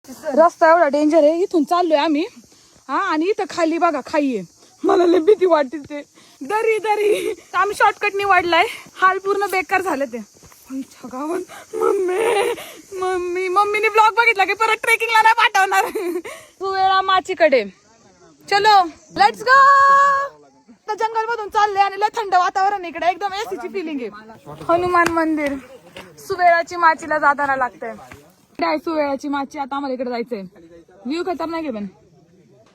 रस्ता एवढा डेंजर आहे, इथून चाललोय आम्ही. हा, आणि इथं खाली बघा खाई आहे. मला लय भीती वाटते ते. दरी दरी आम्ही शॉर्टकट निवडलाय. हाल पूर्ण बेकार झाले ते. मम्मीने ब्लॉग बघितला की परत ट्रेकिंगला नाही पाठवणार. तू वेळा माचीकडे चलो लेट्स गो. जंगल मधून चालले आणि लय थंड वातावरण इकडे, एकदम एसीची फिलिंग आहे. हनुमान मंदिर सुवेळाची माचीला जाताना लागतंय. काय सुवेळाची माची, आता आम्हाला इकडे जायचंय. व्ह्यू खतरनाक आहे पण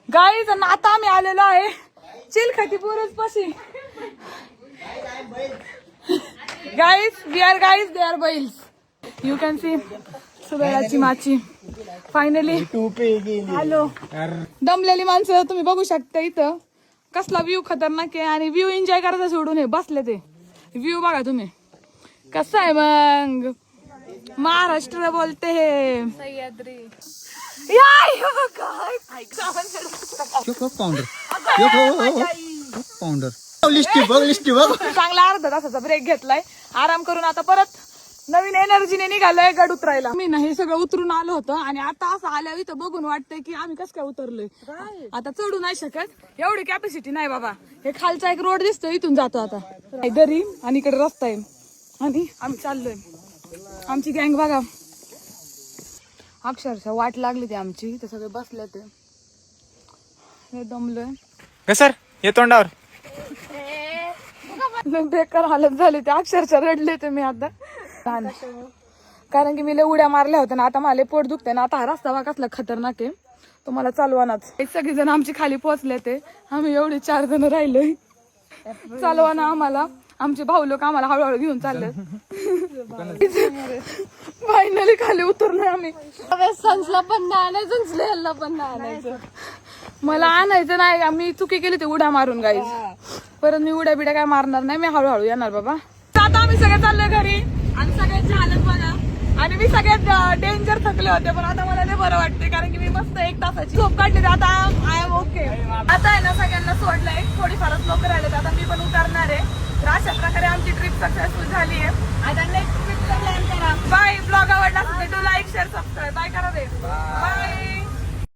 गाईज. आता आम्ही आलेलो आहे चिलखती बुरुज पाशी. Guys we are guys they are bells. You can see सुवेळाची माची फायनली हॅलो. दमलेली माणसं तुम्ही बघू शकता इथं. कसला व्ह्यू खतरनाक आहे आणि व्ह्यू एन्जॉय करायचा सोडून हे बसले ते. व्ह्यू बघा तुम्ही कसं आहे. मग महाराष्ट्र बोलते हे सह्याद्री. चांगला अर्धा तासाचा ब्रेक घेतलाय, आराम करून आता परत नवीन एनर्जीने निघालोय गड उतरायला. मी नाही सगळं उतरून आलो होतं आणि आता असं आल्यावर इथं बघून वाटतंय की आम्ही कसं काय उतरलोय. आता चढू नाही शकत, एवढी कॅपॅसिटी नाही बाबा. हे खालचा एक रोड दिसतोय, इथून जातो आता दरी आणि इकडे रस्ता आहे आणि आम्ही चाललोय. आमची गँग बघा अक्षरशः वाट लागली ती आमची. ते सगळे बसले ते दमलोय. सर ये तोंडावर बेकार हालत झाली ते, अक्षरशः रडले ते मी आता. कारण की मी लय उड्या मारल्या होत्या ना, आता मला पोट दुखते ना. आता हा रस्ता बघा कसला खतरनाक आहे, तुम्हाला चालवानाच. सगळे जण आमची खाली पोहोचले ते, आम्ही एवढे 4 जण राहिलोय. चालवाना आम्हाला आमचे भाऊ लोक आम्हाला हळूहळू घेऊन चालले. फायनली खाली उतरलोय आम्ही. संचला पण नाही आणायचं, स्लेहलला पण नाही आणायचं. मला आणायचं नाही, मी चुकी केली ते उड्या मारून गाईज. परत मी उड्या बिड्या काय मारणार नाही, मी हळूहळू येणार बाबा. आता आम्ही सगळे चाललोय घरी आणि सगळ्यांची हालत बघा. आणि मी सगळ्यात डेंजर थकले होते, पण आता मला लय बरं वाटते कारण की मी मस्त 1 तासाची झोप काढली. आता आय एम ओके. आता आहे ना सगळ्यांना सोडलंय, थोडीफारच लोक राहिले, आता मी पण उतरणार आहे. तर अशा प्रकारे आमची ट्रिप सक्सेसफुल झाली आहे. आता नेक्स्ट ट्रिपचा प्लॅन करा. बाय. ब्लॉग आवडला असेल तर लाईक शेअर सबस्क्राईब बाय करा दे. बाय.